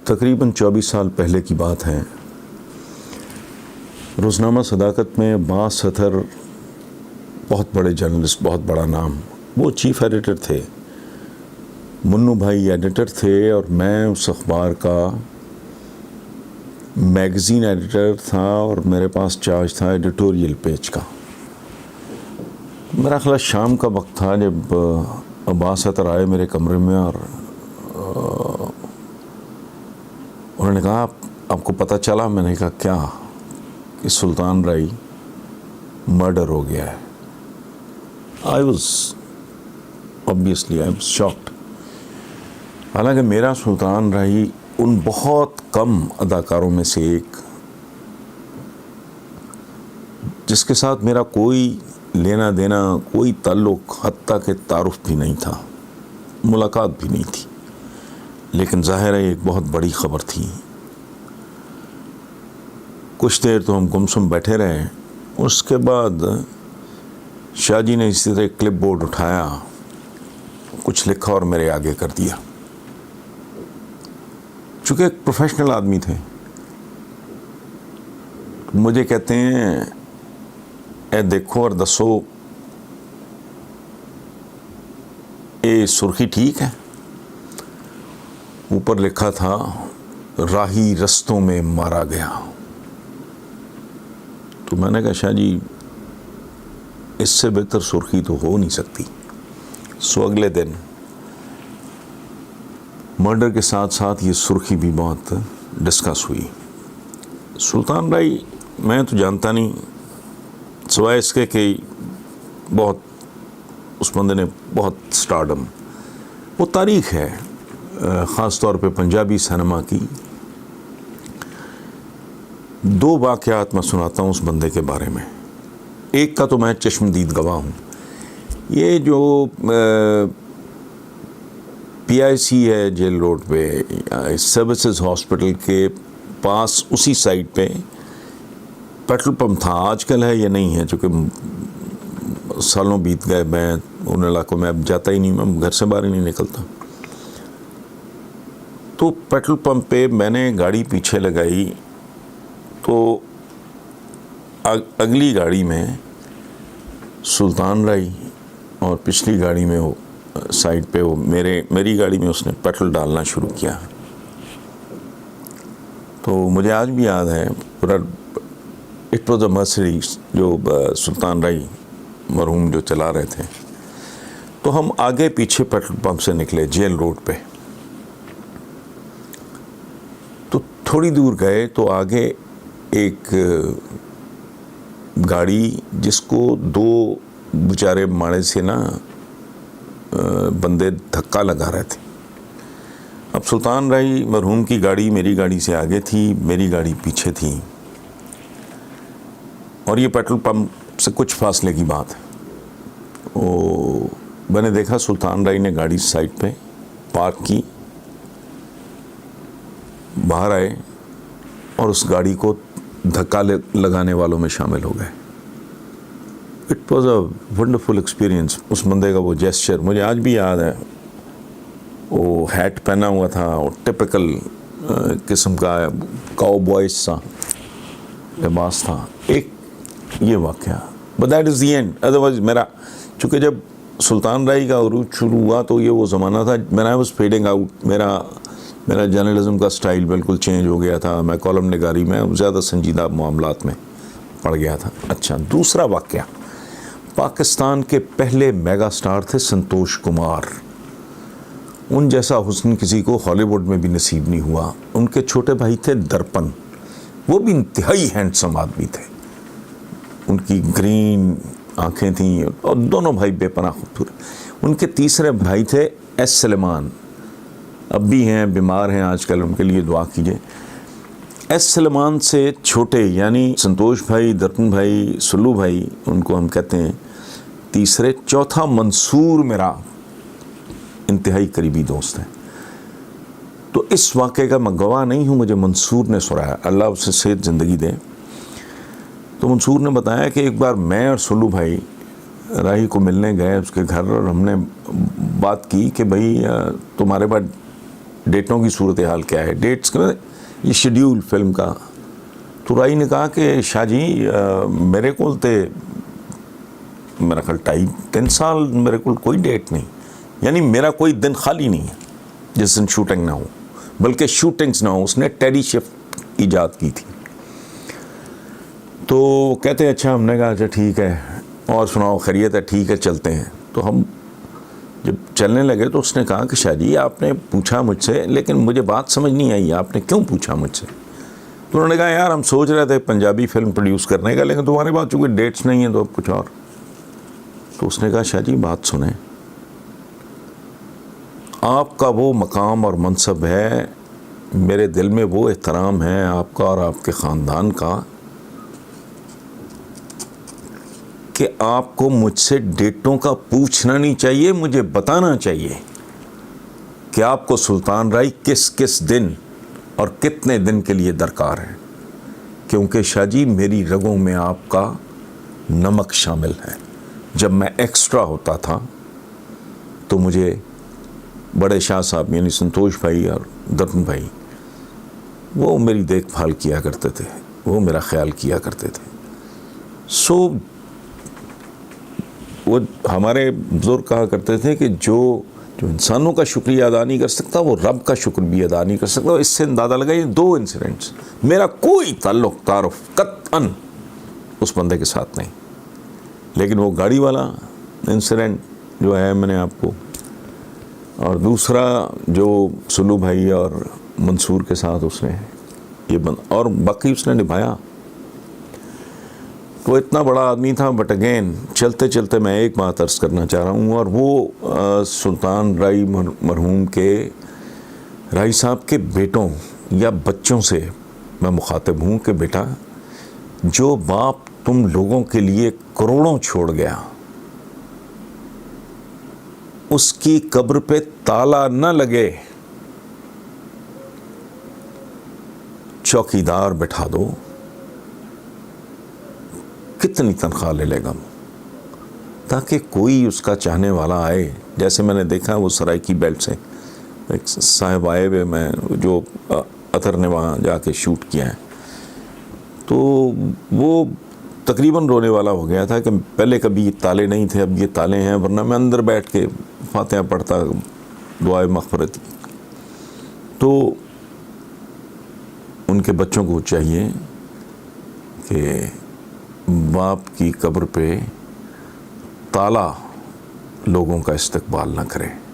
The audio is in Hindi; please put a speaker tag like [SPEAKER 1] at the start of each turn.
[SPEAKER 1] तकरीबन 24 साल पहले की बात है। रोज़नामा सदाकत में अब्बास सतर, बहुत बड़े जर्नलिस्ट, बहुत बड़ा नाम, वो चीफ़ एडिटर थे, मुन्नू भाई एडिटर थे और मैं उस अखबार का मैगज़ीन एडिटर था और मेरे पास चार्ज था एडिटोरियल पेज का। मेरा ख्याल शाम का वक्त था जब अब्बास सतर आए मेरे कमरे में और उन्होंने कहा आपको पता चला? मैंने कहा क्या? कि सुल्तान राई मर्डर हो गया है। I was shocked. हालांकि मेरा सुल्तान राई उन बहुत कम अदाकारों में से एक जिसके साथ मेरा कोई लेना देना, कोई ताल्लुक़, हत्ता के तारुफ भी नहीं था, मुलाकात भी नहीं थी, लेकिन ज़ाहिर है एक बहुत बड़ी ख़बर थी। कुछ देर तो हम गुमसुम बैठे रहे। उसके बाद शाहजी ने इसी तरह क्लिप बोर्ड उठाया, कुछ लिखा और मेरे आगे कर दिया। चूँकि एक प्रोफेशनल आदमी थे, मुझे कहते हैं ए देखो और दसो ये सुर्खी ठीक है? ऊपर लिखा था राही रस्तों में मारा गया। तो मैंने कहा शाह जी इससे बेहतर सुर्खी तो हो नहीं सकती। सो अगले दिन मर्डर के साथ साथ ये सुर्खी भी बहुत डिस्कस हुई। सुल्तान राई मैं तो जानता नहीं, सिवाय इसके कि बहुत उस बंदे ने बहुत स्टारडम, वो तारीख़ है ख़ास तौर पे पंजाबी सिनेमा की। दो वाक़यात मैं सुनाता हूँ उस बंदे के बारे में। एक का तो मैं चश्मदीद गवाह हूँ। ये जो PIC है जेल रोड पे, सर्विसेज हॉस्पिटल के पास उसी साइड पे पेट्रोल पंप था। आजकल है या नहीं है, चूँकि सालों बीत गए, मैं उन इलाकों में अब जाता ही नहीं, मैं घर से बाहर ही नहीं निकलता। तो पेट्रोल पंप पे मैंने गाड़ी पीछे लगाई तो अगली गाड़ी में सुल्तान राई और पिछली गाड़ी में वो साइड पे वो मेरी गाड़ी में उसने पेट्रोल डालना शुरू किया। तो मुझे आज भी याद है पूरा, इट वॉज अ मर्सिडीज जो सुल्तान राई मरहूम जो चला रहे थे। तो हम आगे पीछे पेट्रोल पंप से निकले जेल रोड पे। तो थोड़ी दूर गए तो आगे एक गाड़ी जिसको दो बेचारे माड़े से ना बंदे धक्का लगा रहे थे। अब सुल्तान राई मरहूम की गाड़ी मेरी गाड़ी से आगे थी, मेरी गाड़ी पीछे थी और ये पेट्रोल पंप से कुछ फासले की बात है। वो मैंने देखा सुल्तान राई ने गाड़ी साइड पे पार्क की, बाहर आए और उस गाड़ी को धक्का लगाने वालों में शामिल हो गए। It was a wonderful experience. उस बंदे का वो जेस्चर मुझे आज भी याद है। वो हैट पहना हुआ था और टिपिकल किस्म का काउबॉय सा लिबास था। एक ये वाक़या, but that is the end. Otherwise मेरा, चूँकि जब सुल्तान राई का उरूज शुरू हुआ तो ये वो ज़माना था when I was fading out. मेरा जर्नलिज्म का स्टाइल बिल्कुल चेंज हो गया था। मैं कॉलम निगारी में ज़्यादा संजीदा मामलात में पड़ गया था। अच्छा, दूसरा वाक़या, पाकिस्तान के पहले मेगा स्टार थे संतोष कुमार। उन जैसा हुस्न किसी को हॉलीवुड में भी नसीब नहीं हुआ। उनके छोटे भाई थे दर्पण, वो भी इंतहाई हैंडसम आदमी थे। उनकी ग्रीन आँखें थीं और दोनों भाई बेपनाह खूबसूरत। उनके तीसरे भाई थे एस सलेमान, अब भी हैं, बीमार हैं आजकल, उनके लिए दुआ कीजिए। एस सलेमान से छोटे यानी संतोष भाई, दर्पण भाई, सुल्लू भाई उनको हम कहते हैं तीसरे। चौथा मंसूर मेरा इंतहाई करीबी दोस्त है। तो इस वाक़े का मैं गवाह नहीं हूँ, मुझे मंसूर ने सुनाया, अल्लाह उसे सेहत ज़िंदगी दे। तो मंसूर ने बताया कि एक बार मैं और सुल्लू भाई राही को मिलने गए उसके घर और हमने बात की कि भाई तुम्हारे पास डेटों की सूरत हाल क्या है, डेट्स का ये शेड्यूल फिल्म का। तो राई ने कहा कि शाह जी मेरे को मेरा ख्याल 2.5-3 साल मेरे को कोई डेट नहीं, यानी मेरा कोई दिन खाली नहीं है जिस दिन शूटिंग ना हो, बल्कि शूटिंग्स ना हो। उसने टेडी शिफ्ट ईजाद की थी। तो कहते हैं अच्छा, हमने कहा अच्छा ठीक है, और सुनाओ खैरियत है, ठीक है चलते हैं। तो हम जब चलने लगे तो उसने कहा कि शाह जी आपने पूछा मुझसे, लेकिन मुझे बात समझ नहीं आई, आपने क्यों पूछा मुझसे? तो उन्होंने कहा यार हम सोच रहे थे पंजाबी फिल्म प्रोड्यूस करने का, लेकिन तुम्हारे पास चूँकि डेट्स नहीं है तो कुछ और। तो उसने कहा शाह जी बात सुने, आपका वो मकाम और मनसब है, मेरे दिल में वो एहतराम है आपका और आपके ख़ानदान का कि आपको मुझसे डेटों का पूछना नहीं चाहिए, मुझे बताना चाहिए कि आपको सुल्तान राय किस किस दिन और कितने दिन के लिए दरकार है, क्योंकि शाह जी मेरी रगों में आपका नमक शामिल है। जब मैं एक्स्ट्रा होता था तो मुझे बड़े शाह साहब यानी संतोष भाई और दर्पण भाई वो मेरी देखभाल किया करते थे, वो मेरा ख्याल किया करते थे। सो वो हमारे बुजुर्ग कहा करते थे कि जो इंसानों का शुक्रिया अदा नहीं कर सकता वो रब का शुक्र भी अदा नहीं कर सकता। इससे अंदाज़ा लगा ये 2 इंसिडेंट्स, मेरा कोई ताल्लुक़ तारुफ कतअन उस बंदे के साथ नहीं, लेकिन वो गाड़ी वाला इंसिडेंट जो है मैंने आपको, और दूसरा जो सुल्लू भाई और मंसूर के साथ उसने ये और बाकी उसने निभाया। वो इतना बड़ा आदमी था, बट अगेन चलते चलते मैं एक बात अर्ज़ करना चाह रहा हूँ, और वो सुल्तान राय मरहूम के राय साहब के बेटों या बच्चों से मैं मुखातिब हूँ कि बेटा जो बाप तुम लोगों के लिए करोड़ों छोड़ गया उसकी कब्र पे ताला न लगे, चौकीदार बिठा दो, कितनी तनख्वाह ले लेगा, ताकि कोई उसका चाहने वाला आए। जैसे मैंने देखा वो सराइकी बेल्ट से एक साहब आए हुए, मैं जो अतर ने वहाँ जाके शूट किया है, तो वो तकरीबन रोने वाला हो गया था कि पहले कभी ये ताले नहीं थे, अब ये ताले हैं, वरना मैं अंदर बैठ के फातिहा पढ़ता, दुआए मग़फ़िरत। तो उनके बच्चों को चाहिए कि बाप की कब्र पे ताला लोगों का इस्तकबाल ना करें।